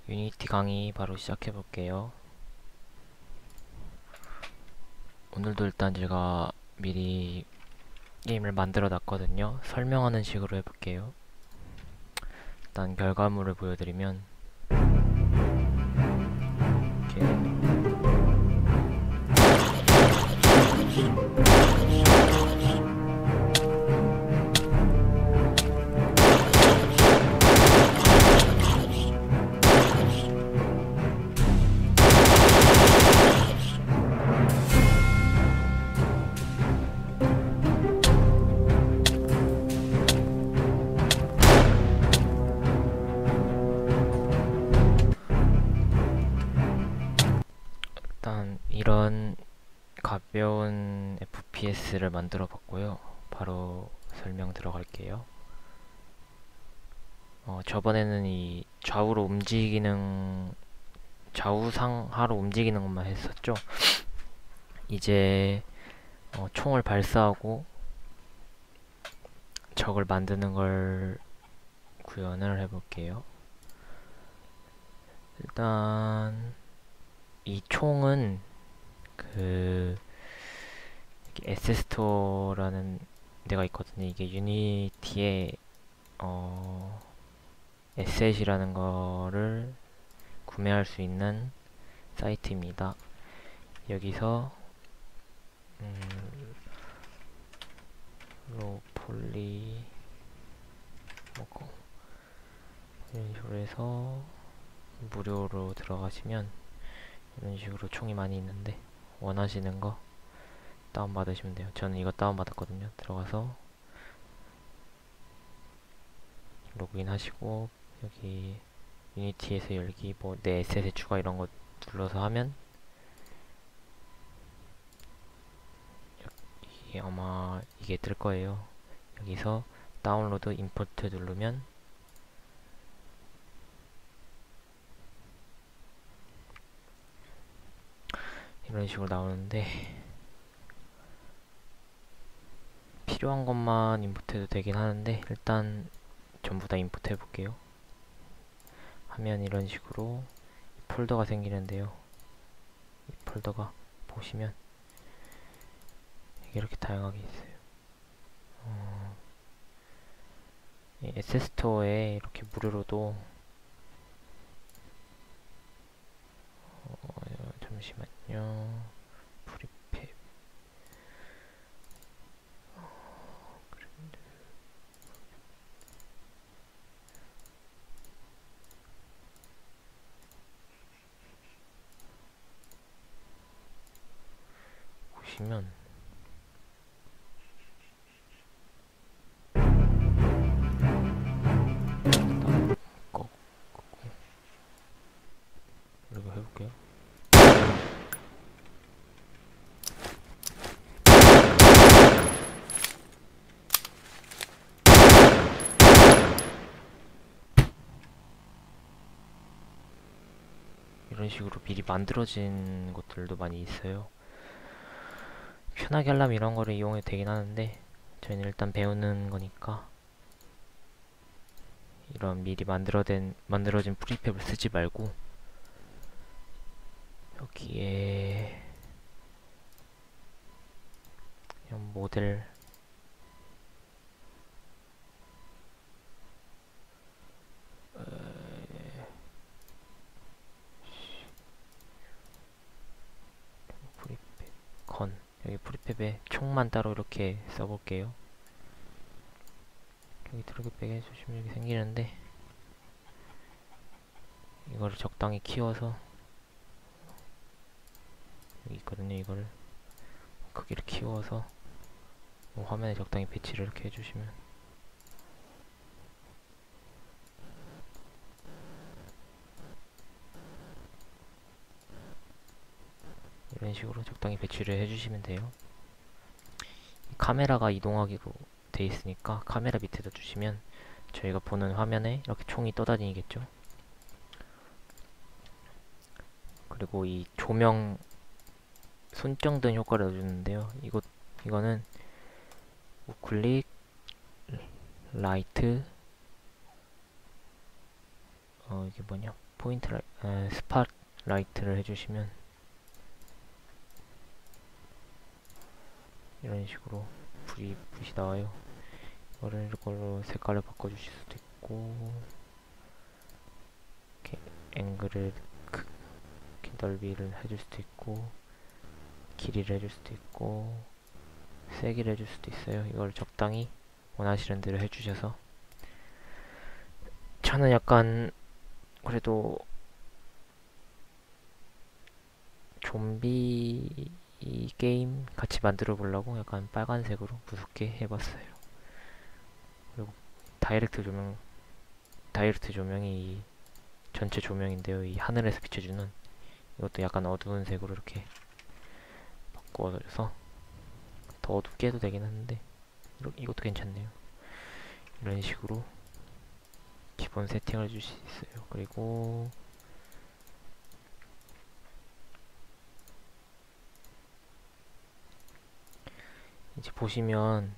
유니티 강의 바로 시작해 볼게요. 오늘도 일단 제가 미리 게임을 만들어 놨거든요. 설명하는 식으로 해볼게요. 일단 결과물을 보여드리면 이렇게 일단 이런 가벼운 FPS를 만들어 봤고요. 바로 설명 들어갈게요. 저번에는 이 좌우상하로 움직이는 것만 했었죠. 이제 총을 발사하고 적을 만드는 걸 구현을 해볼게요. 일단 이 총은 그 에세스토라는 데가 있거든요. 이게 유니티에 에셋이라는 거를 구매할 수 있는 사이트입니다. 여기서 로폴리 뭐고 이런 식으로 해서 무료로 들어가시면 이런 식으로 총이 많이 있는데 원하시는 거 다운받으시면 돼요. 저는 이거 다운받았거든요. 들어가서 로그인 하시고 여기 유니티에서 열기 뭐 내 에셋에 추가 이런 거 눌러서 하면 이게 아마 이게 뜰 거예요. 여기서 다운로드 임포트 누르면 이런 식으로 나오는데 필요한 것만 임포트해도 되긴 하는데 일단 전부 다 임포트 해볼게요. 하면 이런 식으로 폴더가 생기는데요. 이 폴더가 보시면 이렇게 다양하게 있어요. 이 에세스토어에 이렇게 무료로도 잠시만요. 프리팹 보시면 꼭 이거 해볼게요. 이런 식으로 미리 만들어진 것들도 많이 있어요. 편하게 하려면 이런 거를 이용해도 되긴 하는데 저희는 일단 배우는 거니까 이런 미리 만들어진 프리팹을 쓰지 말고 여기에 이런 모델 프리팹 건 여기 프리팹에 총만 따로 이렇게 써볼게요. 여기 드래그 백 해주시면 이렇게 생기는데 이거를 적당히 키워서 여기 있거든요. 이거를 크기를 키워서 화면에 적당히 배치를 이렇게 해주시면 이런 식으로 적당히 배치를 해주시면 돼요. 카메라가 이동하기로 돼 있으니까 카메라 밑에다 주시면 저희가 보는 화면에 이렇게 총이 떠다니겠죠. 그리고 이 조명 손정등 효과를 넣어주는데요. 이거는 우클릭 라이트 이게 뭐냐, 스팟라이트를 해주시면 이런 식으로 불이 나와요. 이걸로 색깔을 바꿔주실 수도 있고, 이렇게 앵글을 이렇게 넓이를 해줄 수도 있고, 길이를 해줄 수도 있고, 세기를 해줄 수도 있어요. 이걸 적당히 원하시는 대로 해주셔서, 저는 약간 그래도 좀비 게임 같이 만들어 보려고 약간 빨간색으로 무섭게 해봤어요. 그리고 다이렉트 조명이 이 전체 조명인데요. 이 하늘에서 비춰주는 이것도 약간 어두운 색으로 이렇게 바꿔서 더 어둡게 해도 되긴 하는데 이것도 괜찮네요. 이런 식으로 기본 세팅을 해줄 수 있어요. 그리고 이제 보시면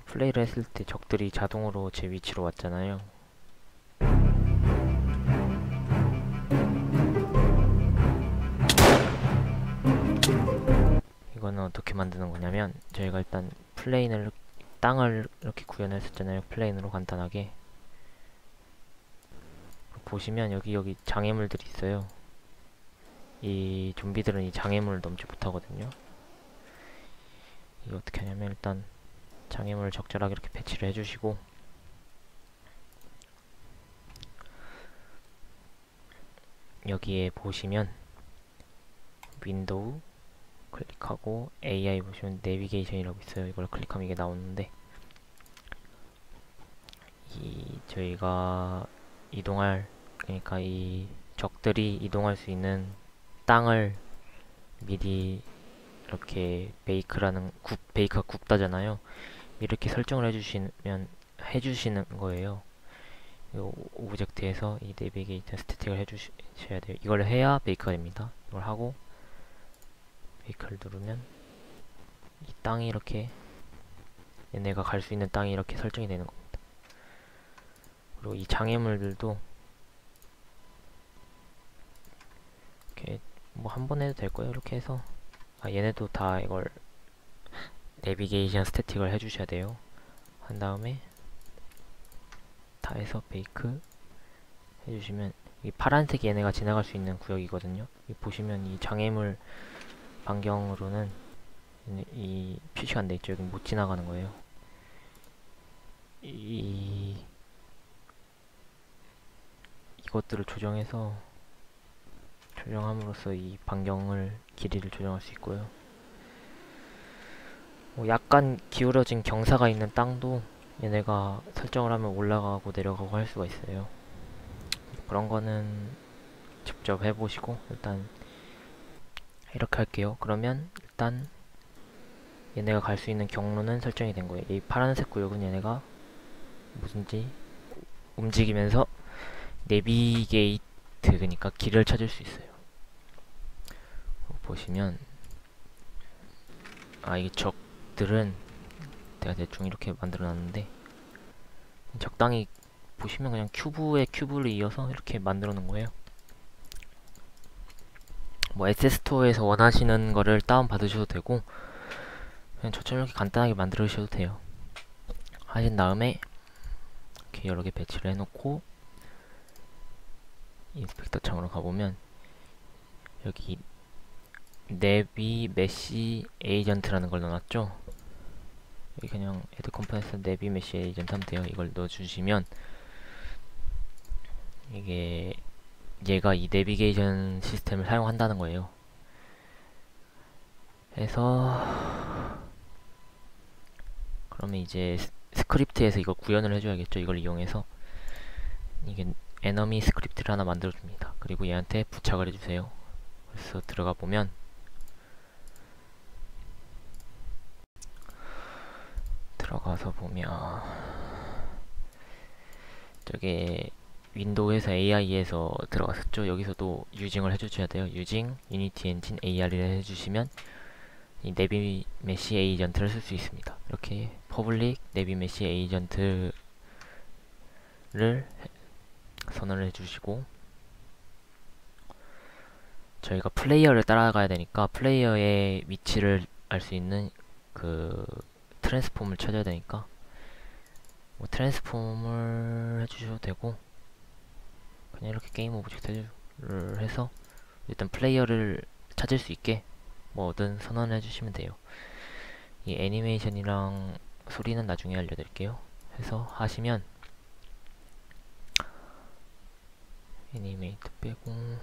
플레이를 했을 때 적들이 자동으로 제 위치로 왔잖아요. 이거는 어떻게 만드는 거냐면, 저희가 일단 땅을 이렇게 구현했었잖아요. 플레인으로 간단하게. 보시면 여기 장애물들이 있어요. 이 좀비들은 이 장애물을 넘지 못하거든요. 이게 어떻게 하냐면, 일단 장애물을 적절하게 이렇게 배치를 해주시고, 여기에 보시면 윈도우 클릭하고 AI 보시면 내비게이션이라고 있어요. 이걸 클릭하면 이게 나오는데, 저희가 그러니까 이 적들이 이동할 수 있는 땅을 미리 이렇게 베이크가 굽다잖아요. 이렇게 설정을 해주시는 거예요. 이 오브젝트에서 이 내비게이션 스태틱을 해주셔야 돼요. 이걸 해야 베이크가 됩니다. 이걸 하고 베이크를 누르면 이 땅이 이렇게, 얘네가 갈 수 있는 땅이 이렇게 설정이 되는 겁니다. 그리고 이 장애물들도 이렇게 뭐 한 번 해도 될 거예요. 이렇게 해서 얘네도 다 이걸 내비게이션 스태틱을 해주셔야 돼요. 한 다음에 다 해서 베이크 해주시면, 이 파란색이 얘네가 지나갈 수 있는 구역이거든요. 보시면 이 장애물 반경으로는 이 표시가 안 돼 있죠. 여기 못 지나가는 거예요. 이것들을 조정함으로써 이 길이를 조정할 수 있고요. 약간 기울어진 경사가 있는 땅도 얘네가 설정을 하면 올라가고 내려가고 할 수가 있어요. 그런 거는 직접 해보시고, 일단 이렇게 할게요. 그러면 일단 얘네가 갈 수 있는 경로는 설정이 된 거예요. 이 파란색 구역은 얘네가 무슨지 움직이면서 내비게이트, 그러니까 길을 찾을 수 있어요. 보시면 이 적들은 제가 대충 이렇게 만들어 놨는데, 적당히 보시면 그냥 큐브에 큐브를 이어서 이렇게 만들어 놓은 거예요. 뭐 에세스토어에서 원하시는 거를 다운 받으셔도 되고, 그냥 저처럼 이렇게 간단하게 만들으셔도 돼요. 하신 다음에 이렇게 여러 개 배치를 해놓고 인스펙터 창으로 가보면 여기 내비 메시 에이전트라는 걸 넣어놨죠. 여기 그냥 애드 컴포넌트 내비 메시 에이전트 하면 돼요. 이걸 넣어주시면 얘가 이 내비게이션 시스템을 사용한다는 거예요. 해서 그러면 이제 스크립트에서 이걸 구현을 해줘야겠죠. 이걸 이용해서 이게 에너미 스크립트를 하나 만들어줍니다. 그리고 얘한테 부착을 해주세요. 그래서 들어가 보면 저게 윈도우에서 AI에서 들어갔었죠. 여기서도 유징을 해주셔야 돼요. 유징 유니티 엔진 AR을 해주시면 이 내비 메시 에이전트를 쓸 수 있습니다. 이렇게 퍼블릭 내비 메시 에이전트를 선언을 해주시고, 저희가 플레이어를 따라가야 되니까 플레이어의 위치를 알 수 있는 그 트랜스폼을 찾아야 되니까 뭐 트랜스폼을 해주셔도 되고, 그냥 이렇게 게임 오브젝트를 해서 일단 플레이어를 찾을 수 있게 뭐든 선언을 해주시면 돼요. 이 애니메이션이랑 소리는 나중에 알려드릴게요. 해서 하시면 애니메이트 빼고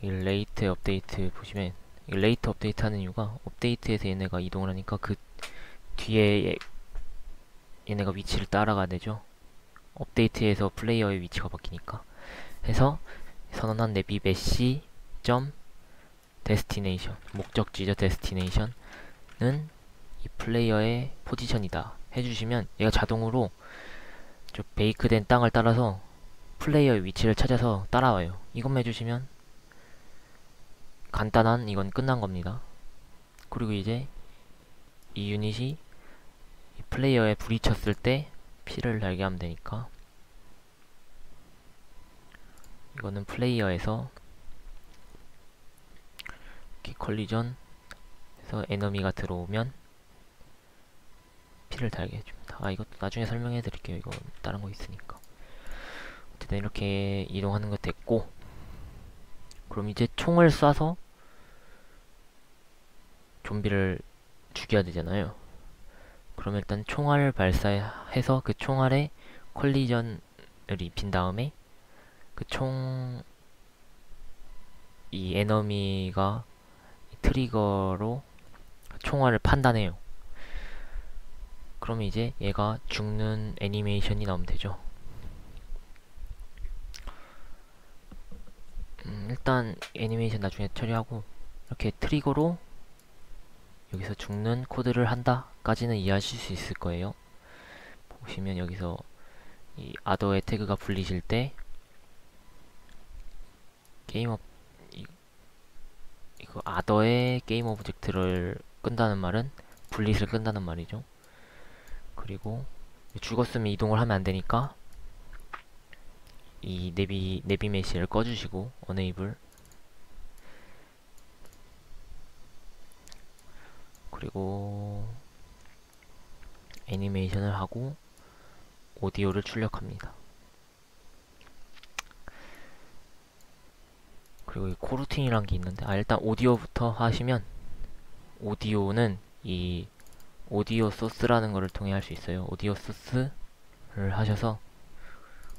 이 레이트 업데이트 보시면, 이 레이트 업데이트 하는 이유가 업데이트에서 얘네가 이동을 하니까 그 뒤에 얘네가 위치를 따라가야 되죠. 업데이트에서 플레이어의 위치가 바뀌니까. 해서 선언한 내비 메시 점 데스티네이션, 목적지죠. 데스티네이션은 이 플레이어의 포지션이다 해주시면 얘가 자동으로 저 베이크된 땅을 따라서 플레이어의 위치를 찾아서 따라와요. 이것만 해주시면 간단한, 이건 끝난 겁니다. 그리고 이제 이 유닛이 이 플레이어에 불이 쳤을 때 피를 달게 하면 되니까, 이거는 플레이어에서 이렇게 컬리전 해서 에너미가 들어오면 피를 달게 해줍니다. 아, 이것도 나중에 설명해 드릴게요. 이거 다른 거 있으니까. 어쨌든 이렇게 이동하는 거 됐고, 그럼 이제 총을 쏴서 좀비를 죽여야 되잖아요. 그럼 일단 총알을 발사해서 그 총알에 컬리전을 입힌 다음에 그 이 에너미가 트리거로 총알을 판단해요. 그러면 이제 얘가 죽는 애니메이션이 나오면 되죠. 일단 애니메이션 나중에 처리하고, 이렇게 트리거로 여기서 죽는 코드를 한다 까지는 이해하실 수 있을 거예요. 보시면 여기서 이 아더의 태그가 불리실 때 이거 아더의 게임 오브젝트를 끈다는 말은 분릿을 끈다는 말이죠. 그리고 죽었으면 이동을 하면 안 되니까 이 내비 메시를 꺼주시고 어네이블, 그리고 애니메이션을 하고 오디오를 출력합니다. 그리고 이 코루틴이란 게 있는데, 일단 오디오부터 하시면, 오디오는 이 오디오 소스라는 거를 통해 할 수 있어요. 오디오 소스를 하셔서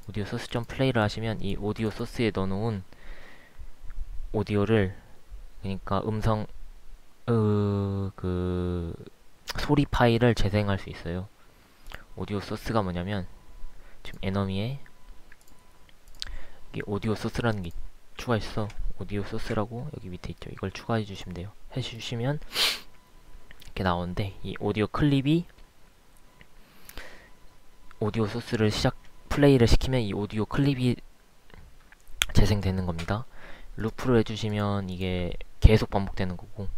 오디오 소스 점 플레이를 하시면 이 오디오 소스에 넣어놓은 오디오를, 그러니까 그 소리 파일을 재생할 수 있어요. 오디오 소스가 뭐냐면, 지금 에너미에 이 오디오 소스라는 게 추가했어. 오디오 소스라고 여기 밑에 있죠. 이걸 추가해 주시면 돼요. 해주시면 이렇게 나오는데, 이 오디오 클립이 오디오 소스를 플레이를 시키면 이 오디오 클립이 재생되는 겁니다. 루프를 해주시면 이게 계속 반복되는 거고,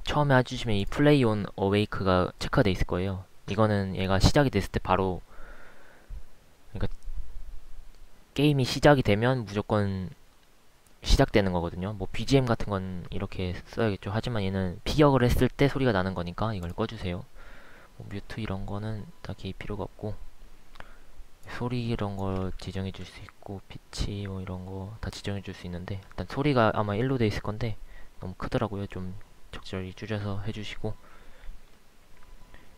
처음에 해주시면 이 플레이 온 어웨이크가 체크돼 있을 거예요. 이거는 얘가 시작이 됐을 때 바로, 그러니까 게임이 시작이 되면 무조건 시작되는 거거든요. 뭐 BGM 같은 건 이렇게 써야겠죠. 하지만 얘는 피격을 했을 때 소리가 나는 거니까 이걸 꺼주세요. 뭐 뮤트 이런 거는 딱히 필요가 없고, 소리 이런 걸 지정해 줄 수 있고, 피치 뭐 이런 거 다 지정해 줄 수 있는데, 일단 소리가 아마 1로 돼 있을 건데 너무 크더라고요. 좀 적절히 줄여서 해주시고,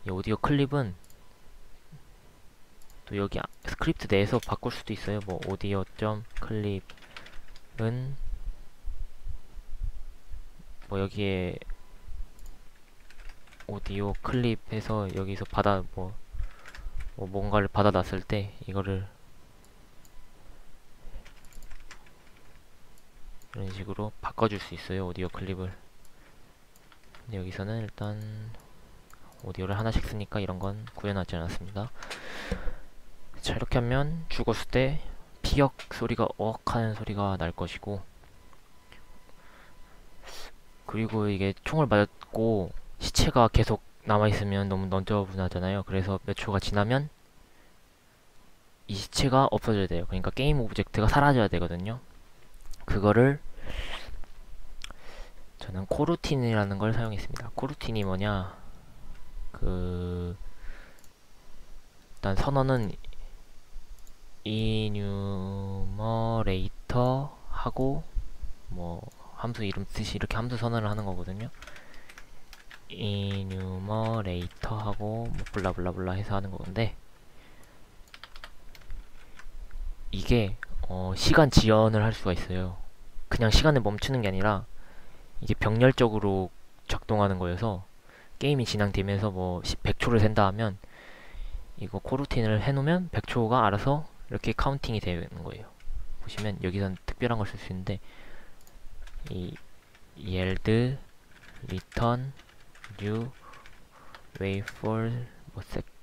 이 오디오 클립은 또 여기 스크립트 내에서 바꿀 수도 있어요. 뭐 오디오 점 클립은 뭐 여기에 오디오 클립 해서 여기서 뭐 뭔가를 받아놨을 때 이거를 이런 식으로 바꿔줄 수 있어요. 오디오 클립을. 근데 여기서는 일단 오디오를 하나씩 쓰니까 이런 건 구해놨지 않았습니다. 자, 이렇게 하면 죽었을 때 피격 소리가 어억 하는 소리가 날 것이고, 그리고 이게 총을 맞고 시체가 계속 남아있으면 너무 너저분하잖아요. 그래서 몇 초가 지나면 이 시체가 없어져야 돼요. 그러니까 게임 오브젝트가 사라져야 되거든요. 그거를 저는 코루틴이라는 걸 사용했습니다. 코루틴이 뭐냐? 일단 선언은 이뉴머레이터 하고 뭐 함수 이름 뜻이 이렇게 함수 선언을 하는 거거든요. 이뉴머레이터 하고 뭐 블라블라블라 해서 하는 건데, 이게 시간 지연을 할 수가 있어요. 그냥 시간을 멈추는 게 아니라 이게 병렬적으로 작동하는 거여서 게임이 진행되면서 뭐 100초를 센다 하면 이거 코루틴을 해놓으면 100초가 알아서 이렇게 카운팅이 되는 거예요. 보시면 여기선 특별한 걸 쓸 수 있는데, 이 yield, return, new, wait for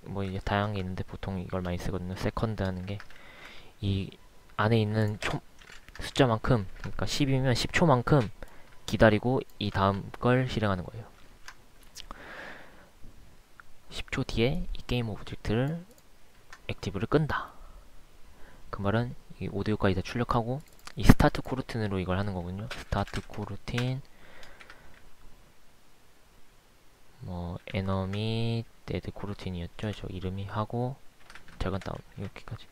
뭐 이제 다양한 게 있는데 보통 이걸 많이 쓰거든요. 세컨드 하는 게 이 안에 있는 숫자만큼, 그러니까 10이면 10초만큼 기다리고 이 다음 걸 실행하는 거예요. 10초 뒤에 이 게임 오브젝트를 액티브를 끈다. 그 말은 이 오디오까지 다 출력하고 이 스타트 코루틴으로 이걸 하는 거군요. 스타트 코루틴 뭐 에너미 데드 코루틴이었죠. 저 이름이 하고 작은 다운 이렇게까지.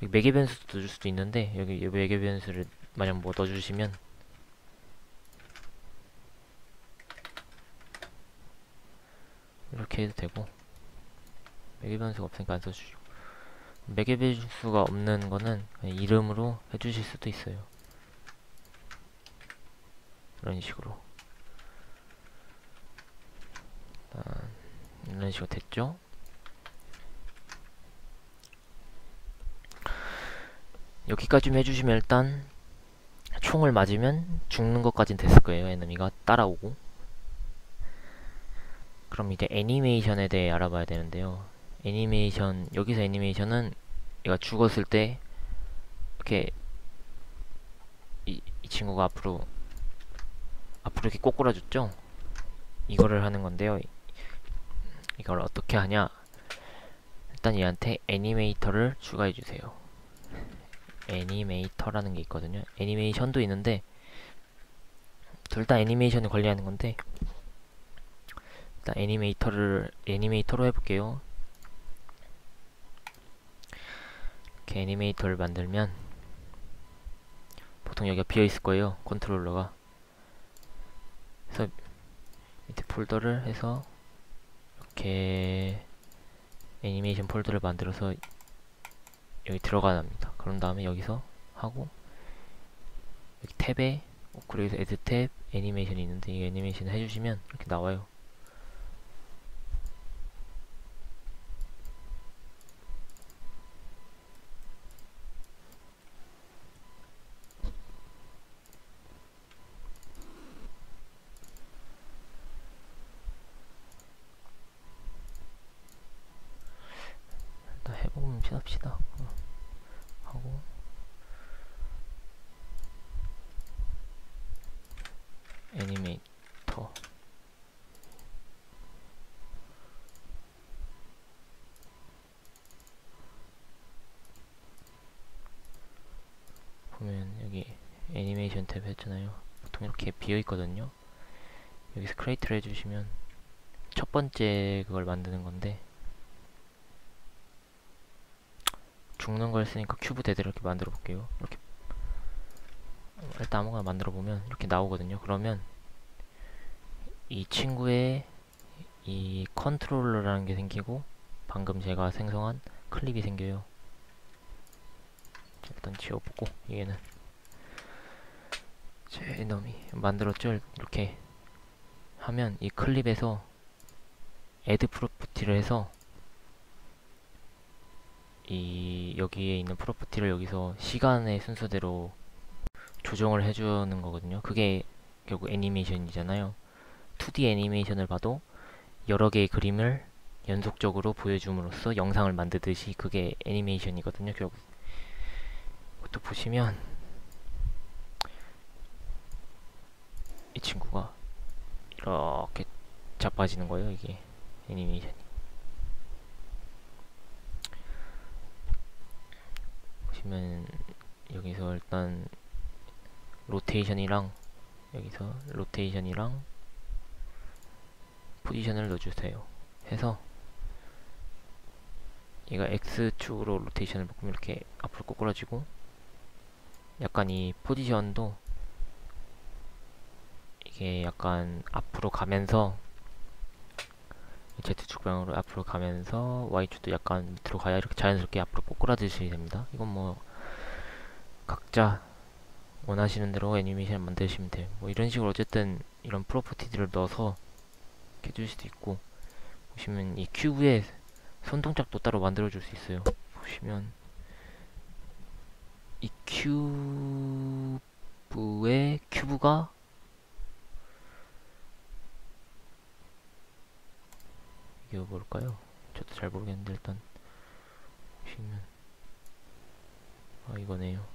여기 매개 변수도 넣어줄 수도 있는데 여기 매개 변수를 만약 뭐 넣어주시면 이렇게 해도 되고, 매개 변수가 없으니까 안 써주시고, 매개 변수가 없는 거는 그냥 이름으로 해주실 수도 있어요. 이런 식으로. 이런 식으로 됐죠? 여기까지만 해주시면 일단 총을 맞으면 죽는 것까진 됐을 거예요. 에너미가 따라오고. 그럼 이제 애니메이션에 대해 알아봐야 되는데요. 여기서 애니메이션은 얘가 죽었을 때 이렇게 이 친구가 앞으로 이렇게 꼬꾸라졌죠? 이거를 하는 건데요. 이걸 어떻게 하냐? 일단 얘한테 애니메이터를 추가해 주세요. 애니메이터라는 게 있거든요. 애니메이션도 있는데 둘 다 애니메이션을 관리하는 건데, 일단 애니메이터로 해볼게요. 이렇게 애니메이터를 만들면 보통 여기가 비어 있을 거예요. 컨트롤러가. 그래서 밑에 폴더를 해서 이렇게 애니메이션 폴더를 만들어서 여기 들어가야 합니다. 그런 다음에 여기서 하고 여기 탭에 그래서 에드 탭 애니메이션이 있는데 이 애니메이션 해주시면 이렇게 나와요. 일단 해보면 합시다. 하고 애니메이터 보면 여기 애니메이션 탭 했잖아요. 보통 이렇게 비어있거든요. 여기서 크리에이트를 해주시면 첫 번째 그걸 만드는 건데, 죽는 걸 쓰니까 큐브 대대로 이렇게 만들어 볼게요. 이렇게 일단 아무거나 만들어 보면 이렇게 나오거든요. 그러면 이 친구의 이 컨트롤러라는 게 생기고 방금 제가 생성한 클립이 생겨요. 일단 지워보고, 얘는 제 에너미 만들었죠. 이렇게 하면 이 클립에서 애드 프로퍼티를 해서 이 여기에 있는 프로퍼티를 여기서 시간의 순서대로 조정을 해주는 거거든요. 그게 결국 애니메이션이잖아요. 2D 애니메이션을 봐도 여러 개의 그림을 연속적으로 보여줌으로써 영상을 만들듯이 그게 애니메이션이거든요. 결국 이것도 보시면 이 친구가 이렇게 자빠지는 거예요, 이게 애니메이션이. 보시면 여기서 일단 로테이션이랑 여기서 로테이션이랑 포지션을 넣어주세요. 해서 얘가 X축으로 로테이션을 바꾸면 이렇게 앞으로 꼬꾸라지고, 약간 이 포지션도 이게 약간 앞으로 가면서 Z축 방향으로 앞으로 가면서 Y축도 약간 밑으로 가야 이렇게 자연스럽게 앞으로 꼬꾸라지셔야 됩니다. 이건 뭐 각자 원하시는 대로 애니메이션 만드시면 돼요. 뭐 이런 식으로 어쨌든 이런 프로퍼티들을 넣어서 해줄 수도 있고, 보시면 이 큐브에 손동작도 따로 만들어 줄 수 있어요. 보시면 이 큐브에 큐브가 이게 뭘까요? 저도 잘 모르겠는데 일단 보시면 이거네요.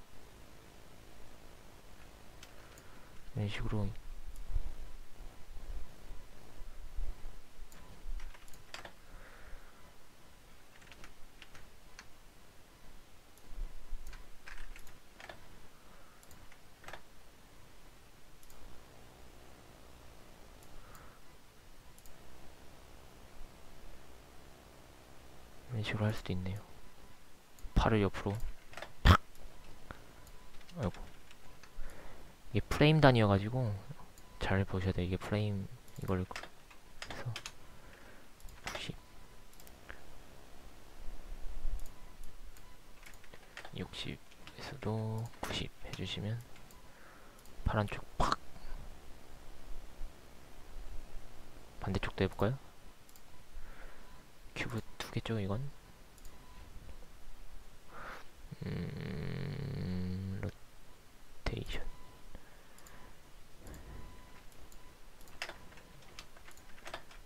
이런 식으로 할 수도 있네요. 팔을 옆으로 탁! 아이고, 이게 프레임 단위여가지고 잘 보셔야 돼요. 이게 프레임, 이걸 해서 90, 60에서도 90 해주시면 파란 쪽 팍! 반대쪽도 해볼까요? 큐브 두 개죠, 이건? 로테이션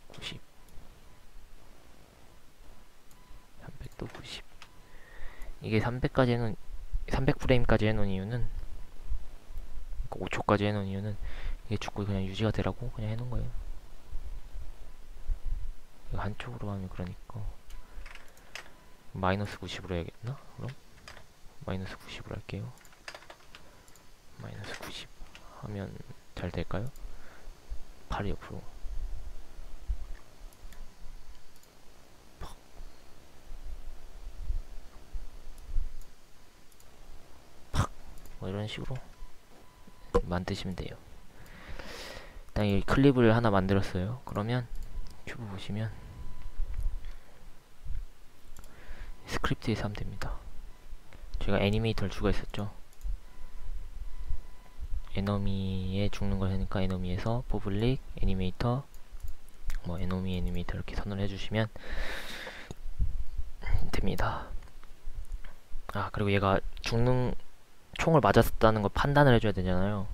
90, 300도 90. 이게 300까지 해놓은, 300프레임까지 해놓은 이유는, 5초까지 해놓은 이유는 이게 죽고 그냥 유지가 되라고 그냥 해놓은 거예요. 이거 한쪽으로 하면 그러니까 마이너스 90으로 해야겠나? 그럼 마이너스 90으로 할게요. 마이너스 90 하면 잘 될까요? 팔이 옆으로 팍! 뭐 이런 식으로 만드시면 돼요. 일단 이 클립을 하나 만들었어요. 그러면 큐브 보시면 스크립트에서 하면 됩니다. 제가 애니메이터를 주가 있었죠. 에너미에 죽는 걸 하니까 에너미에서 퍼블릭 애니메이터, 뭐 에너미 애니메이터 이렇게 선언을 해주시면 됩니다. 그리고 얘가 죽는, 총을 맞았다는 걸 판단을 해줘야 되잖아요.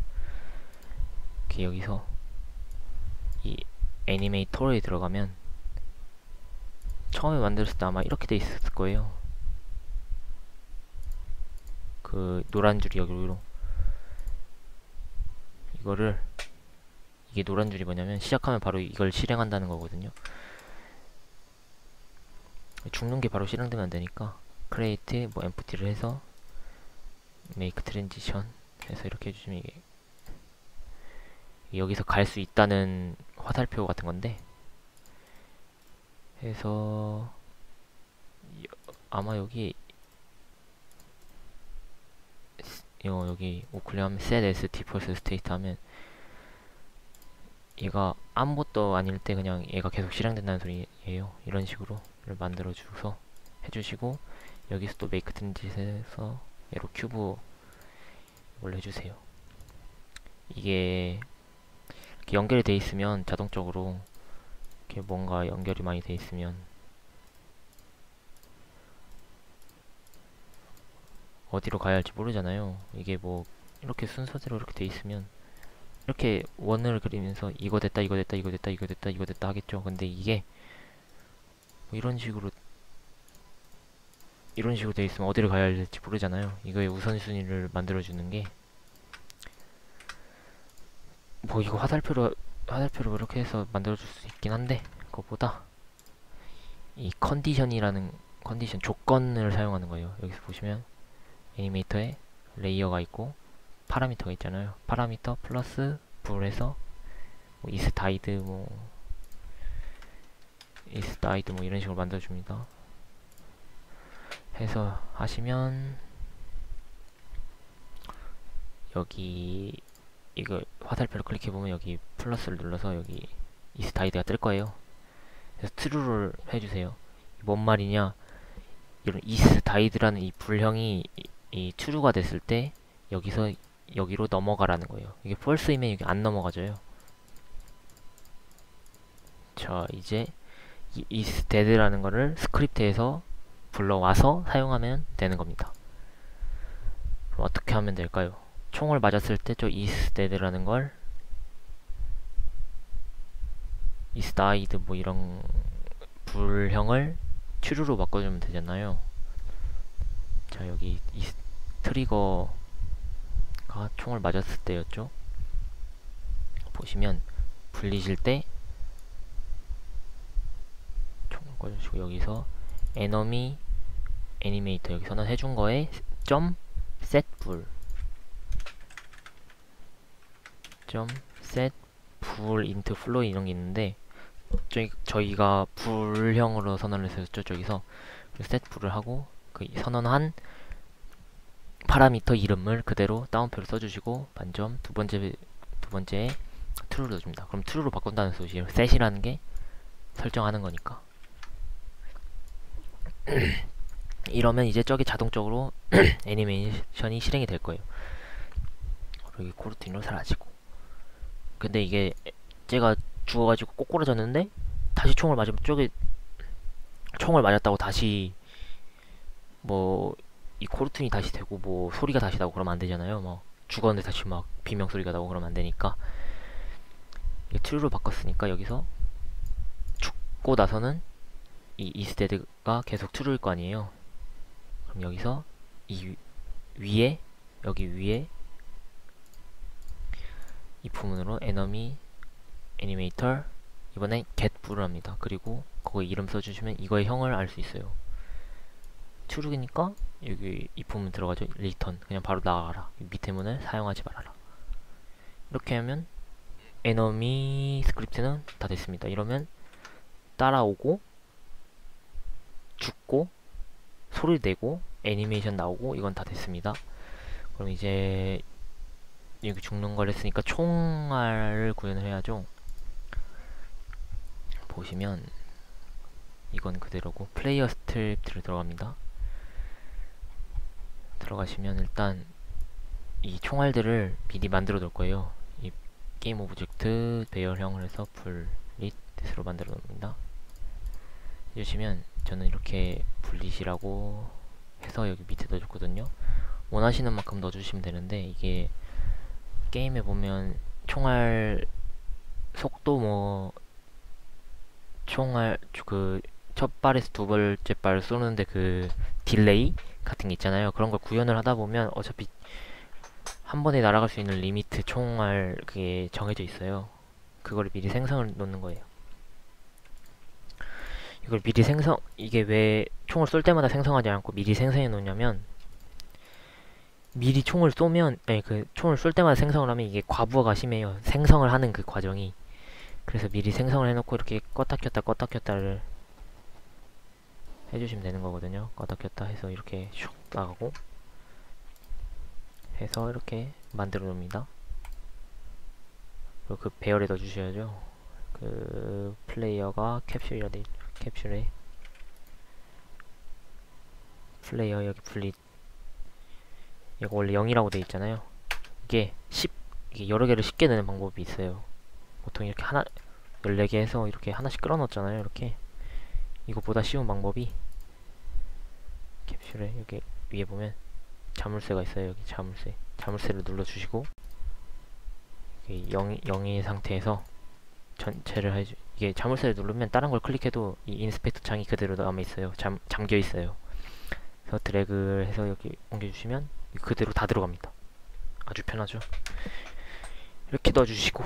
이렇게 여기서 이 애니메이터에 들어가면 처음에 만들었을 때 아마 이렇게 돼 있었을 거예요. 그 노란 줄이 여기로, 이거를, 이게 노란 줄이 뭐냐면 시작하면 바로 이걸 실행한다는 거거든요. 죽는 게 바로 실행되면 안 되니까 create 뭐 empty를 해서 make transition 해서 이렇게 해주시면 이게 여기서 갈 수 있다는 화살표 같은 건데, 해서 아마 여기 여기 우클릭하면 set as default state 하면 얘가 아무것도 아닐 때 그냥 얘가 계속 실행된다는 소리예요. 이런 식으로 만들어 주서 해주시고, 여기서 또 make transition에서 얘로 큐브 원래 해주세요. 이게 이렇게 연결이 돼 있으면 자동적으로 이렇게 뭔가 연결이 많이 돼 있으면 어디로 가야 할지 모르잖아요. 이게 뭐 이렇게 순서대로 이렇게 돼 있으면 이렇게 원을 그리면서 이거 됐다 이거 됐다 이거 됐다 이거 됐다 이거 됐다 하겠죠. 근데 이게 뭐 이런 식으로 돼 있으면 어디를 가야 할지 모르잖아요. 이거의 우선순위를 만들어주는 게, 뭐 이거 화살표로 화살표로 이렇게 해서 만들어줄 수 있긴 한데, 그것보다 이 컨디션이라는 컨디션 조건을 사용하는 거예요. 여기서 보시면 애니메이터에 레이어가 있고 파라미터가 있잖아요. 파라미터 플러스 불에서 뭐 이스타이드 뭐 이스타이드 뭐 이런 식으로 만들어줍니다. 해서 하시면 여기 이거 화살표를 클릭해보면 여기 플러스를 눌러서 여기 이스타이드가 뜰 거예요. 그래서 true를 해주세요. 뭔 말이냐, 이런 이스타이드라는 이 불형이 이 true가 됐을 때 여기서 여기로 넘어가라는 거예요. 이게 false이면 여기 안 넘어가져요. 자, 이제 이 isDead라는 거를 스크립트에서 불러와서 사용하면 되는 겁니다. 그럼 어떻게 하면 될까요? 총을 맞았을 때 저 isDead라는 걸 isDied 뭐 이런 불형을 true로 바꿔주면 되잖아요. 자, 여기 이 트리거가 총을 맞았을 때였죠. 보시면 불리실 때 총을 꺼주시고 여기서 enemy 애니메이터 여기 선언해준 거에 점 set 불 점 set 불 into flow 이런 게 있는데 저희가 불형으로 선언을 해서 저쪽에서 set 불을 하고 그 선언한 파라미터 이름을 그대로 다운표로 써주시고 반점 두 번째에 true를 넣어줍니다. 그럼 true로 바꾼다는 소식이에요. set이라는 게 설정하는 거니까. 이러면 이제 저기 자동적으로 애니메이션이 실행이 될 거예요. 여기 코르티노 사라지고. 근데 이게 제가 죽어가지고 꼬꾸라졌는데 다시 총을 맞으면 저기 총을 맞았다고 다시 뭐 이 코르튼이 다시 되고 뭐 소리가 다시 나고 그러면 안 되잖아요. 막 죽었는데 다시 막 비명 소리가 나고 그러면 안 되니까 이게 true로 바꿨으니까 여기서 죽고 나서는 이 isDead가 계속 true일 거 아니에요. 그럼 여기서 이 위에 여기 위에 이 부분으로 enemy animator 이번엔 get 불을 합니다. 그리고 거기 이름 써주시면 이거의 형을 알 수 있어요. true니까 여기 이 부분 들어가죠. return 그냥 바로 나가라. 밑에 문을 사용하지 말아라. 이렇게 하면 enemy 스크립트는 다 됐습니다. 이러면 따라오고 죽고 소리 내고 애니메이션 나오고 이건 다 됐습니다. 그럼 이제 여기 죽는 걸 했으니까 총알을 구현을 해야죠. 보시면 이건 그대로고 플레이어 스트립트를 들어갑니다. 들어가시면 일단 이 총알들을 미리 만들어 놓을 거예요. 이 게임 오브젝트 배열형을 해서 분릿으로 만들어 놓습니다. 해주시면 저는 이렇게 분릿이라고 해서 여기 밑에 넣어줬거든요. 원하시는 만큼 넣어주시면 되는데 이게 게임에 보면 총알 속도 뭐 총알 그 첫 발에서 두 번째 발 쏘는데 그 딜레이 같은 게 있잖아요. 그런 걸 구현을 하다 보면 어차피 한 번에 날아갈 수 있는 리미트 총알 그게 정해져 있어요. 그걸 미리 생성을 놓는 거예요. 이걸 미리 이게 왜 총을 쏠 때마다 생성하지 않고 미리 생성해 놓냐면 미리 총을 쏘면 그 총을 쏠 때마다 생성을 하면 이게 과부하가 심해요. 생성을 하는 그 과정이. 그래서 미리 생성을 해놓고 이렇게 껐다 켰다 껐다 켰다를 해주시면 되는 거거든요. 껐다 켰다 해서 이렇게 슉 나가고 해서 이렇게 만들어 놓습니다. 그리고 그 배열에 넣어주셔야죠. 그 플레이어가 캡슐이라 돼 있죠. 캡슐에 플레이어 여기 분릿 이거 원래 0이라고 돼 있잖아요. 이게 이게 여러 개를 쉽게 내는 방법이 있어요. 보통 이렇게 14개 해서 이렇게 하나씩 끌어 넣었잖아요. 이렇게 이것보다 쉬운 방법이 캡슐에 여기 위에 보면 자물쇠가 있어요. 여기 자물쇠를 눌러주시고 0인 상태에서 전체를 이게 자물쇠를 누르면 다른 걸 클릭해도 이 인스펙터 창이 그대로 남아있어요. 잠겨있어요. 그래서 드래그를 해서 여기 옮겨주시면 그대로 다 들어갑니다. 아주 편하죠. 이렇게 넣어주시고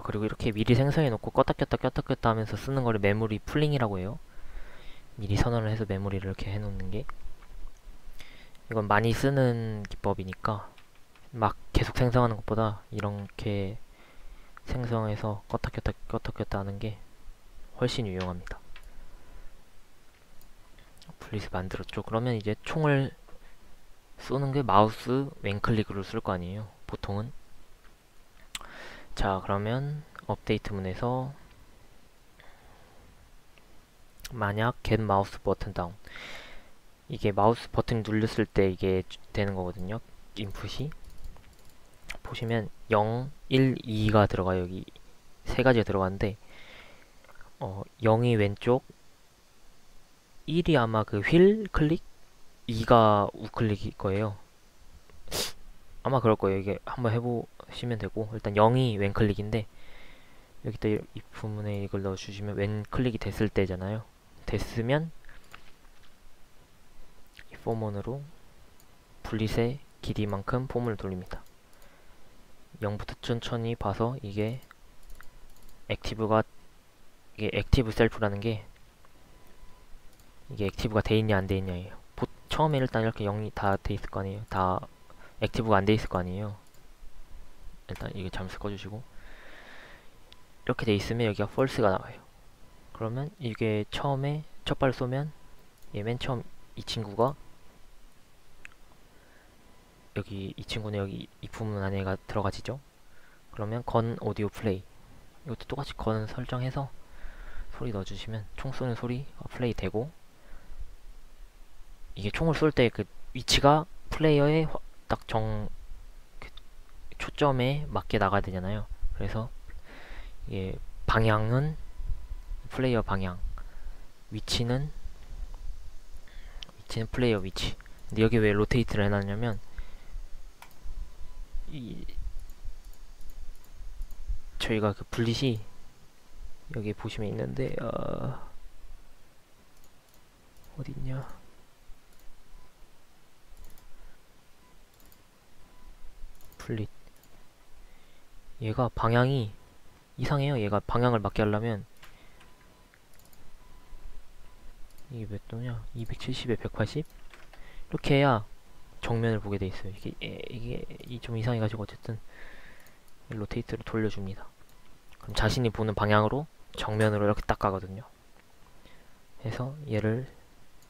그리고 이렇게 미리 생성해 놓고 껐다 켰다 꼈다 꼈다 하면서 쓰는 거를 메모리 풀링이라고 해요. 미리 선언을 해서 메모리를 이렇게 해놓는 게, 이건 많이 쓰는 기법이니까 막 계속 생성하는 것보다 이렇게 생성해서 껐다 켰다 하는 게 훨씬 유용합니다. 블릿을 만들었죠. 그러면 이제 총을 쏘는 게 마우스 왼클릭으로 쓸 거 아니에요, 보통은. 자, 그러면 업데이트 문에서 만약 get 마우스 버튼 다운, 이게 마우스 버튼 눌렸을 때 이게 되는 거거든요. 인풋이 보시면 0, 1, 2가 들어가요. 여기 세 가지가 들어가는데 0이 왼쪽, 1이 아마 그 휠 클릭, 2가 우클릭일 거예요. 아마 그럴 거예요. 이게 한번 해보시면 되고, 일단 0이 왼클릭인데 여기다 이 부분에 이걸 넣어주시면 왼클릭이 됐을 때잖아요. 됐으면 이 폼원으로 블릿의 길이만큼 폼을 돌립니다. 0부터 천천히 봐서 이게 액티브 셀프라는 게 이게 액티브가 돼 있냐 안 돼 있냐예요. 처음에 일단 이렇게 0이 다 돼 있을 거 아니에요. 다 액티브가 안 돼 있을 거 아니에요. 일단 이게 잠수 꺼주시고, 이렇게 돼 있으면 여기가 false가 나와요. 그러면 이게 처음에 첫 발 쏘면 얘 맨 처음 이 친구가 여기, 이 친구는 여기 이 부분 안에가 들어가지죠. 그러면 건 오디오 플레이, 이것도 똑같이 건 설정해서 소리 넣어주시면 총 쏘는 소리가 플레이 되고, 이게 총을 쏠 때 그 위치가 플레이어의 딱 그 초점에 맞게 나가야 되잖아요. 그래서 이게 방향은 플레이어 방향, 위치는 플레이어 위치. 근데 여기 왜 로테이트를 해놨냐면, 저희가 그 블릿이 여기 보시면 있는데 어디 있냐? 블릿. 얘가 방향이 이상해요. 얘가 방향을 맞게 하려면 이게 몇 도냐? 270에 180? 이렇게 해야 정면을 보게 돼 있어요. 이게 좀 이상해가지고 어쨌든 로테이트를 돌려줍니다. 그럼 자신이 보는 방향으로 정면으로 이렇게 딱 가거든요. 해서 얘를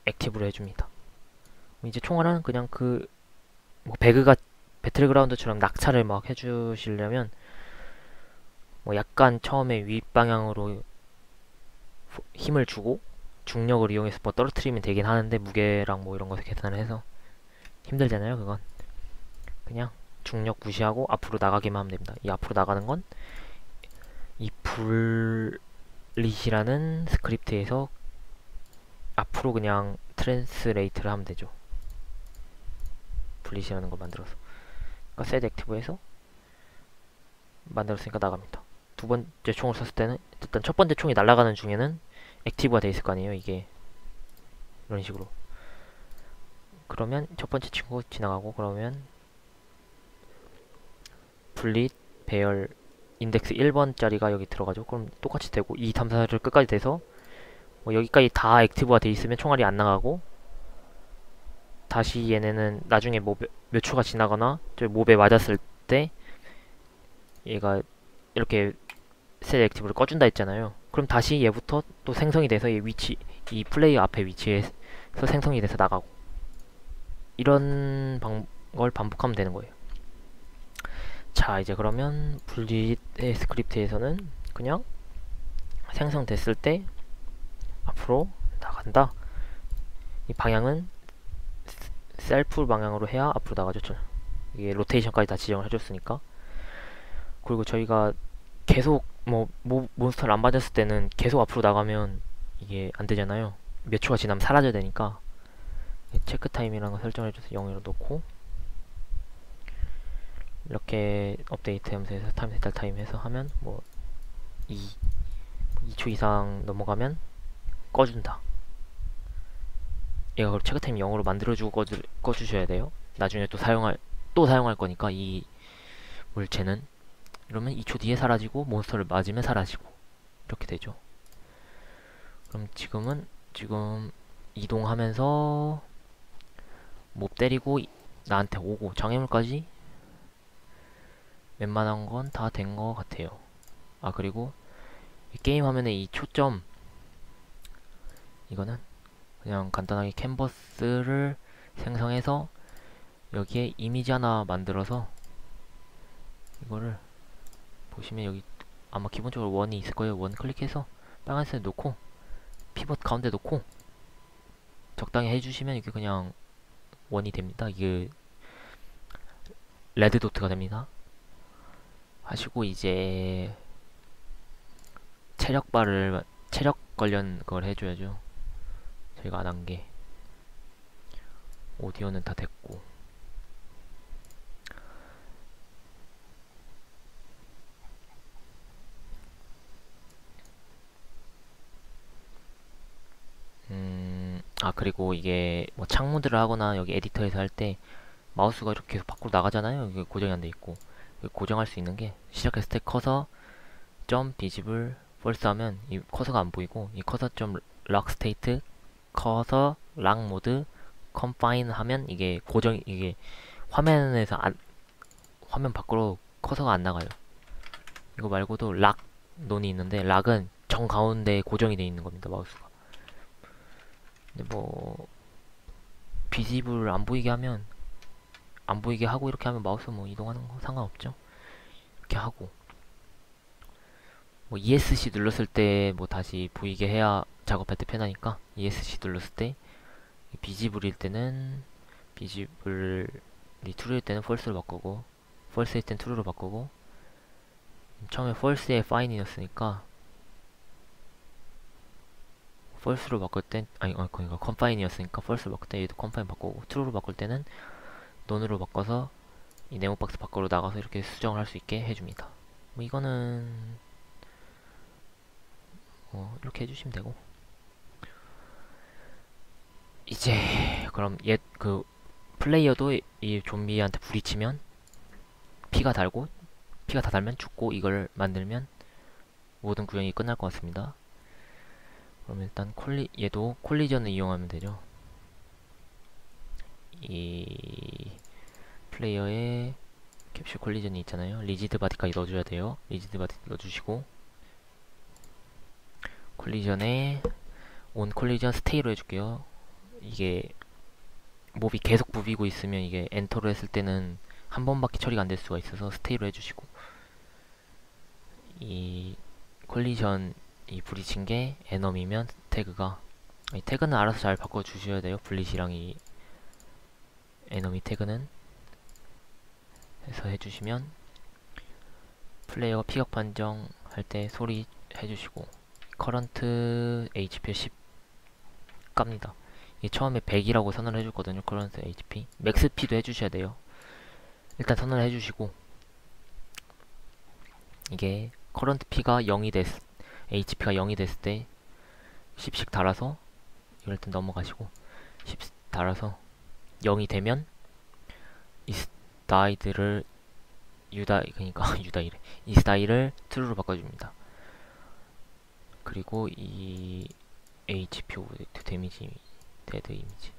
액티브로 해줍니다. 이제 총알은 그냥 뭐 배그가 배틀그라운드처럼 낙차를 막 해주시려면 뭐 약간 처음에 윗방향으로 힘을 주고 중력을 이용해서 뭐 떨어뜨리면 되긴 하는데, 무게랑 뭐 이런 거 계산을 해서 힘들잖아요. 그건 그냥 중력 무시하고 앞으로 나가기만 하면 됩니다. 이 앞으로 나가는 건 이 블릿이라는 스크립트에서 앞으로 그냥 트랜스레이트를 하면 되죠. 블릿이라는 걸 만들어서, 그러니까 set 액티브에서 만들었으니까 나갑니다. 두 번째 총을 쐈을 때는 일단 첫 번째 총이 날아가는 중에는 액티브가 돼 있을 거 아니에요. 이게 이런 식으로. 그러면 첫 번째 친구 지나가고, 그러면 블릿 배열 인덱스 1번짜리가 여기 들어가죠. 그럼 똑같이 되고 2, 3, 4를 끝까지 돼서 뭐 여기까지 다 액티브가 돼 있으면 총알이 안 나가고, 다시 얘네는 나중에 뭐 몇 초가 지나거나 저 몹에 맞았을 때 얘가 이렇게 셋 액티브를 꺼준다 했잖아요. 그럼 다시 얘부터 또 생성이 돼서 얘 위치, 이 플레이어 앞에 위치에서 생성이 돼서 나가고, 이런 걸 반복하면 되는 거예요. 자, 이제 그러면 블릿의 스크립트에서는 그냥 생성됐을 때 앞으로 나간다. 이 방향은 셀프 방향으로 해야 앞으로 나가죠. 이게 로테이션까지 다 지정을 해줬으니까. 그리고 저희가 계속 몬스터를 안 맞았을 때는 계속 앞으로 나가면 이게 안 되잖아요. 몇 초가 지나면 사라져야 되니까 체크 타임이라는 거 설정해줘서 0으로 놓고, 이렇게 업데이트 하면서 해서 타임 세탈 타임 해서 하면 뭐 2초 이상 넘어가면 꺼준다. 얘가 체크 타임 0으로 만들어주고 꺼주셔야 돼요. 나중에 또 사용할 거니까 이 물체는. 이러면 2초 뒤에 사라지고 몬스터를 맞으면 사라지고 이렇게 되죠. 그럼 지금 이동하면서 몹 때리고 나한테 오고 장애물까지 웬만한 건 다 된 것 같아요. 아, 그리고 게임 화면에 이 초점, 이거는 그냥 간단하게 캔버스를 생성해서 여기에 이미지 하나 만들어서 이거를 보시면 여기 아마 기본적으로 원이 있을 거예요. 원 클릭해서 빨간색 놓고 피벗 가운데 놓고 적당히 해주시면 이게 그냥 원이 됩니다. 이게 레드 도트가 됩니다. 하시고 이제 체력 관련 걸 해줘야죠. 저희가 안 한 게 오디오는 다 됐고, 아, 그리고 이게 뭐 창문들을 하거나 여기 에디터에서 할 때 마우스가 이렇게 계속 밖으로 나가잖아요. 이게 고정이 안 돼 있고, 고정할 수 있는 게 시작했을 때 커서 점 비지블 펄스 하면 이 커서가 안 보이고, 이 커서 점 락 스테이트 커서 락 모드 컴파인 하면 이게 이게 화면에서 화면 밖으로 커서가 안 나가요. 이거 말고도 락 논이 있는데, 락은 정 가운데에 고정이 돼 있는 겁니다, 마우스가. 근데 뭐 비지블 안 보이게 하면 안 보이게 하고 이렇게 하면 마우스 뭐 이동하는 거 상관없죠. 이렇게 하고 뭐 ESC 눌렀을 때 뭐 다시 보이게 해야 작업할 때 편하니까 ESC 눌렀을 때 비지블일 때는 비지블이 true일 때는 false로 바꾸고, false일 때는 true로 바꾸고, 처음에 false에 fine이었으니까 false로 바꿀 땐 그러니까 confine이었으니까 false로 바꿀 때 얘도 confine 바꾸고, true로 바꿀 때는 none으로 바꿔서 이 네모 박스 밖으로 나가서 이렇게 수정을 할 수 있게 해줍니다. 뭐 이거는 이렇게 해주시면 되고, 이제 그럼 그 플레이어도 이 좀비한테 부딪히면 피가 다 달면 죽고, 이걸 만들면 모든 구현이 끝날 것 같습니다. 그럼 일단 얘도 콜리전을 이용하면 되죠. 이 플레이어에 캡슐 콜리전이 있잖아요. 리지드 바디까지 넣어줘야 돼요. 리지드 바디 넣어주시고, 콜리전에 온 콜리전 스테이로 해줄게요. 이게 몹이 계속 부비고 있으면 이게 엔터로 했을 때는 한 번밖에 처리가 안 될 수가 있어서 스테이로 해주시고, 이 콜리전 이 부딪힌 게 에너미면 태그가, 이 태그는 알아서 잘 바꿔주셔야 돼요. 블릿이랑 이 에너미 태그는 해서 해주시면 플레이어 피격 판정 할 때 소리 해주시고, 커런트 HP 10 깝니다. 이게 처음에 100이라고 선언을 해줬거든요. 커런트 HP 맥스 P도 해주셔야 돼요. 일단 선언을 해주시고, 이게 커런트 P가 0이 HP가 0이 됐을 때 10씩 달아서, 이럴 땐 넘어가시고 10 달아서 0이 되면 이 스타일을 그러니까 유다이래, 이 스타일을 true로 바꿔줍니다. 그리고 이 HP 오브젝트 데미지 데드 이미지,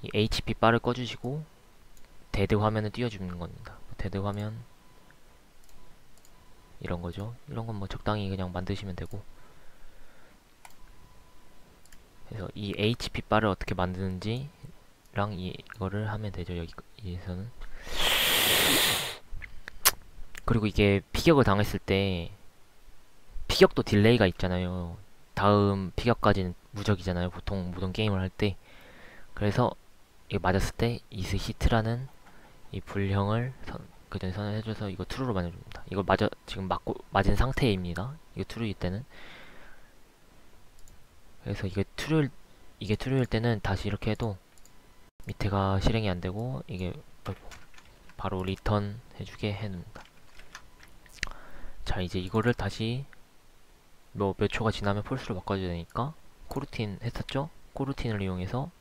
이 HP 바를 꺼주시고 데드 화면을 띄워주는 겁니다. 데드 화면 이런 거죠. 이런 건 뭐 적당히 그냥 만드시면 되고, 그래서 이 HP 바를 어떻게 만드는지랑 이거를 하면 되죠. 여기에서는. 그리고 이게 피격을 당했을 때 피격도 딜레이가 있잖아요. 다음 피격까지는 무적이잖아요, 보통 모든 게임을 할 때. 그래서 이거 맞았을 때 이스 히트라는 이 불형을 그 전에 선언해줘서 이거 true로 만들어줍니다. 이거 지금 맞은 상태입니다. 이거 true일 때는. 그래서 이게 true일 때는 다시 이렇게 해도 밑에가 실행이 안 되고, 이게 바로 리턴 해주게 해놓습니다. 자, 이제 이거를 다시 몇 초가 지나면 폴스로 바꿔줘야 되니까 코루틴 했었죠? 코루틴을 이용해서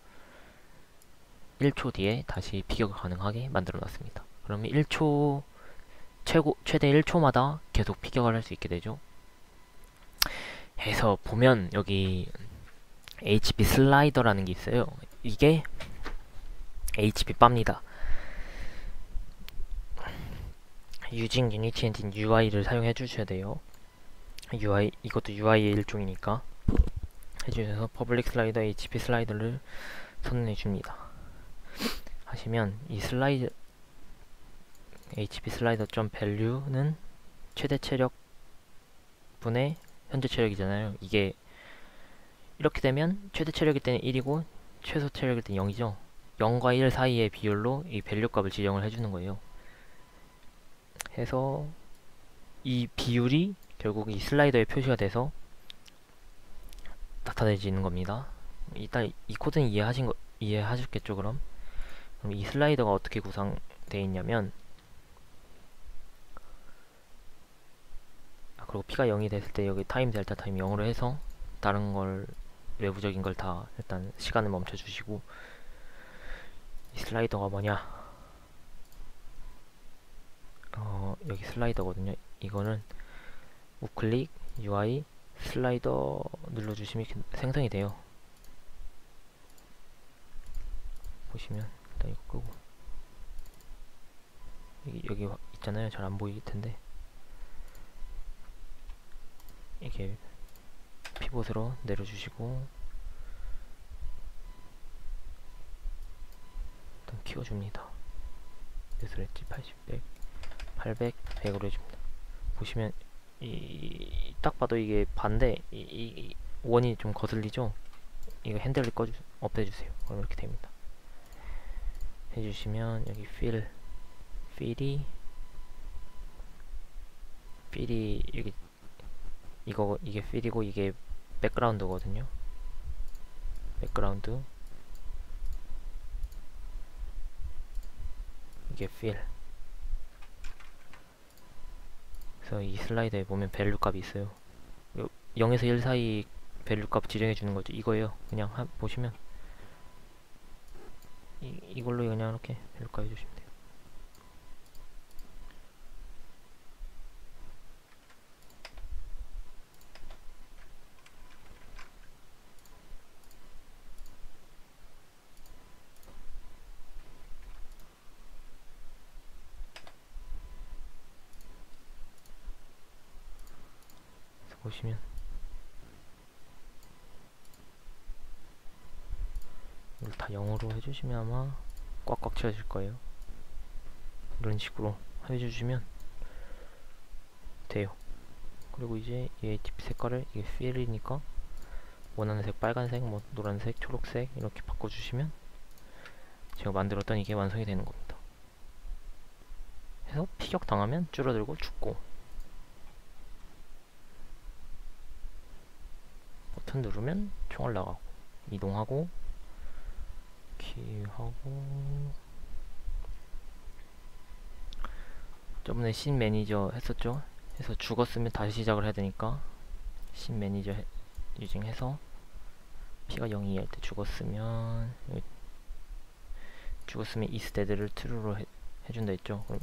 1초 뒤에 다시 피격을 가능하게 만들어 놨습니다. 그러면 1초 최대 1초마다 계속 피격을 할 수 있게 되죠. 해서 보면 여기 HP 슬라이더라는 게 있어요. 이게 HP 바입니다. Using Unity Engine UI를 사용해 주셔야 돼요. 이것도 UI의 일종이니까 해주셔서 퍼블릭 슬라이더 HP 슬라이더를 선언해 줍니다. 하시면 이 슬라이드 HP 슬라이더 점 value는 최대 체력 분의 현재 체력이잖아요. 이게 이렇게 되면 최대 체력일 때는 1이고 최소 체력일 때는 0이죠. 0과 1 사이의 비율로 이 밸류 값을 지정을 해주는 거예요. 해서 이 비율이 결국 이 슬라이더에 표시가 돼서 나타내지는 겁니다. 일단 이 코드는 이해하셨겠죠? 그럼 이 슬라이더가 어떻게 구성되어 있냐면, 그리고 P가 0이 됐을 때 여기 타임 델타 타임 0으로 해서 다른 걸 외부적인 걸 다 일단 시간을 멈춰 주시고, 이 슬라이더가 뭐냐, 여기 슬라이더거든요. 이거는 우클릭 UI 슬라이더 눌러주시면 생성이 돼요. 보시면 일단 이거 끄고, 여기 있잖아요. 잘 안 보이실 텐데 이렇게 피봇으로 내려주시고 일단 키워줍니다. 몇으로 했지? 80, 100, 800, 100으로 해줍니다. 보시면 딱 봐도 이게 반대, 원이 좀 거슬리죠? 이거 핸들을 없애주세요. 그럼 이렇게 됩니다. 해주시면 여기 필이 여기 이게 필이고 이게 백그라운드거든요. 백그라운드, 이게 필. 그래서 이 슬라이드에 보면 밸류 값이 있어요. 0에서 1 사이 밸류 값 지정해 주는 거죠. 이거예요. 그냥 보시면 이걸로 그냥 이렇게 밸류 값 해주시면 돼요. 보시면 이걸 다 0으로 해주시면 아마 꽉꽉 채워질 거예요. 이런 식으로 해주시면 돼요. 그리고 이제 이 ATP 색깔을, 이게 필이니까 원하는 색, 빨간색, 뭐 노란색, 초록색 이렇게 바꿔주시면 제가 만들었던 이게 완성이 되는 겁니다. 해서 피격 당하면 줄어들고 죽고, 버튼 누르면 총알 나가고, 이동하고, 키하고. 저번에 신 매니저 했었죠? 해서 죽었으면 다시 시작을 해야 되니까 신 매니저 유징해서 P가 0이 할 때 죽었으면 is dead를 true로 해준다 했죠? 그럼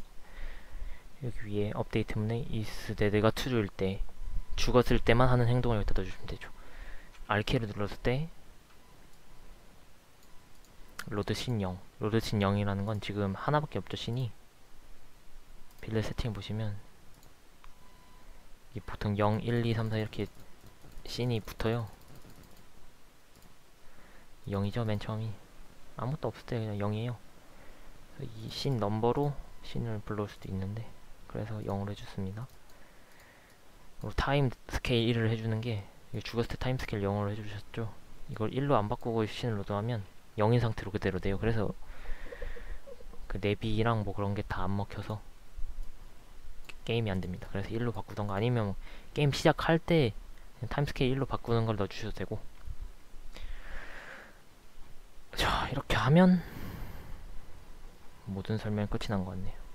여기 위에 업데이트 문에 is dead가 true일 때, 죽었을 때만 하는 행동을 여기다 넣어주시면 되죠. R키를 눌렀을 때 로드 신 0, 로드 신 0이라는 건 지금 하나밖에 없죠. 신이 빌드 세팅 보시면 이게 보통 0, 1, 2, 3, 4 이렇게 신이 붙어요. 0이죠. 맨 처음이 아무것도 없을 때 그냥 0이에요. 이 신 넘버로 신을 불러올 수도 있는데, 그래서 0으로 해줬습니다. 그리고 타임 스케일 1을 해주는 게, 죽었을 때 타임 스케일 0으로 해주셨죠. 이걸 1로 안 바꾸고 신을 로드하면 0인 상태로 그대로 돼요. 그래서 그 내비랑 뭐 그런 게 다 안 먹혀서 게임이 안 됩니다. 그래서 1로 바꾸던가, 아니면 게임 시작할 때 타임 스케일 1로 바꾸는 걸 넣어주셔도 되고. 자, 이렇게 하면 모든 설명이 끝이 난 것 같네요.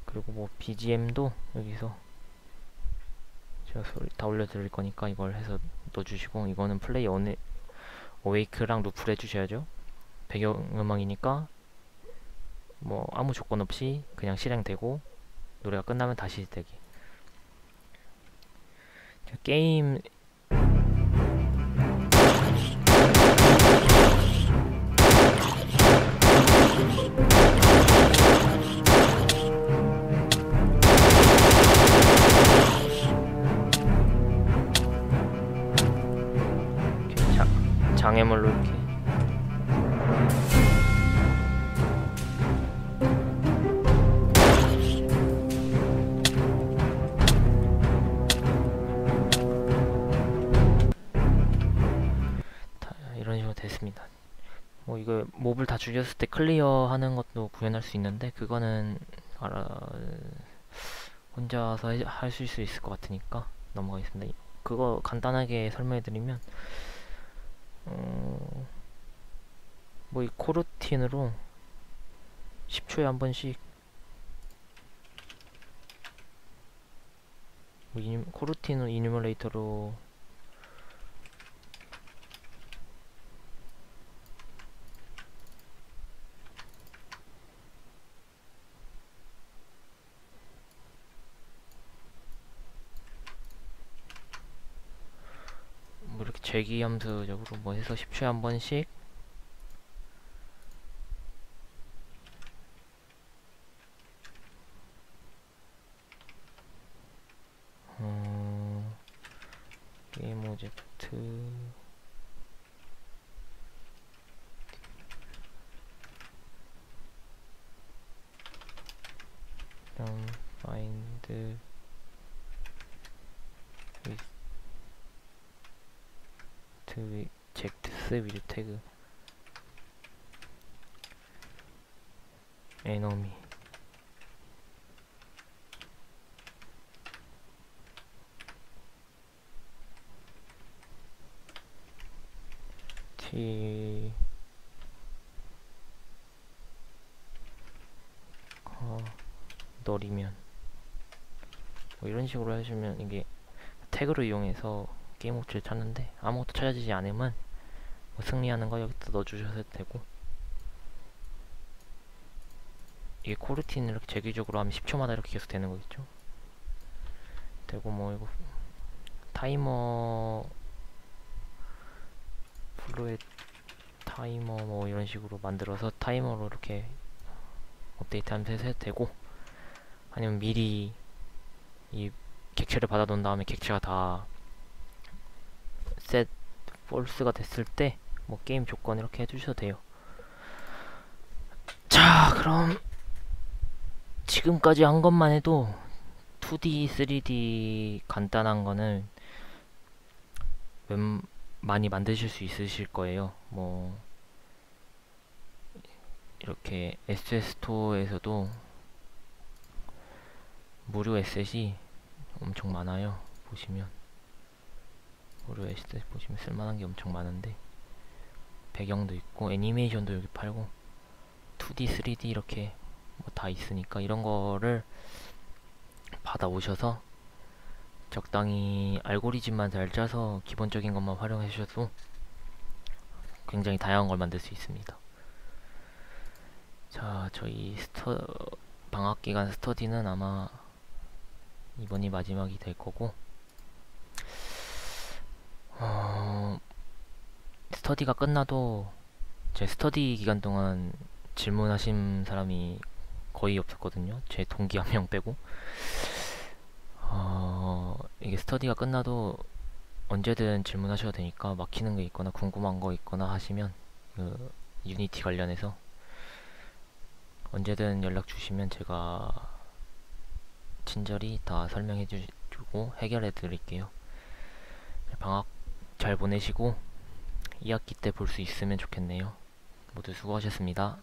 그리고 뭐 BGM도 여기서 제가 소리 다 올려드릴 거니까 이걸 해서 넣어주시고, 이거는 플레이 어웨이크랑 루프를 해주셔야죠. 배경음악이니까 뭐 아무 조건 없이 그냥 실행되고 노래가 끝나면 다시 되기. 게임 장애물로 이렇게 이런 식으로 됐습니다. 뭐 이거 몹을 다 죽였을 때 클리어하는 것도 구현할 수 있는데 그거는 혼자서 하실 수 있을 것 같으니까 넘어가겠습니다. 그거 간단하게 설명해드리면 뭐 이 코르틴으로 10초에 한 번씩 뭐 코르틴 이뉴멀레이터로 뭐 이렇게 재기함수적으로 뭐 해서 10초에 한 번씩 게임 오젝트 find with ejects with tag enemy t 너리면 뭐 이런 식으로 하시면 이게 태그를 이용해서 게임 옵션을 찾는데 아무것도 찾아지지 않으면 뭐 승리하는 거 여기다 넣어주셔도 되고 이게 코르틴을 이렇게 재기적으로 하면 10초마다 이렇게 계속 되는 거겠죠. 되고 뭐 이거 타이머 플로의 타이머 뭐 이런 식으로 만들어서 타이머로 이렇게 업데이트하면서 해도 되고 아니면 미리 이 객체를 받아 놓은 다음에 객체가 다 셋 폴스가 됐을 때 뭐 게임 조건 이렇게 해주셔도 돼요. 자, 그럼 지금까지 한 것만 해도 2D, 3D 간단한 거는 많이 만드실 수 있으실 거예요. 뭐 이렇게 SS 스토어에서도 무료 에셋이 엄청 많아요. 보시면 무료 에셋 보시면 쓸만한 게 엄청 많은데 배경도 있고 애니메이션도 여기 팔고 2D, 3D 이렇게 뭐 다 있으니까 이런 거를 받아오셔서 적당히 알고리즘만 잘 짜서 기본적인 것만 활용해 주셔도 굉장히 다양한 걸 만들 수 있습니다. 자, 저희 방학기간 스터디는 아마 이번이 마지막이 될 거고 스터디가 끝나도 제 스터디 기간 동안 질문하신 사람이 거의 없었거든요. 제 동기 한 명 빼고 이게 스터디가 끝나도 언제든 질문하셔도 되니까 막히는 게 있거나 궁금한 거 있거나 하시면 그 유니티 관련해서 언제든 연락 주시면 제가 친절히 다 설명해 주고 해결해 드릴게요. 방학 잘 보내시고 2학기 때 볼 수 있으면 좋겠네요. 모두 수고하셨습니다.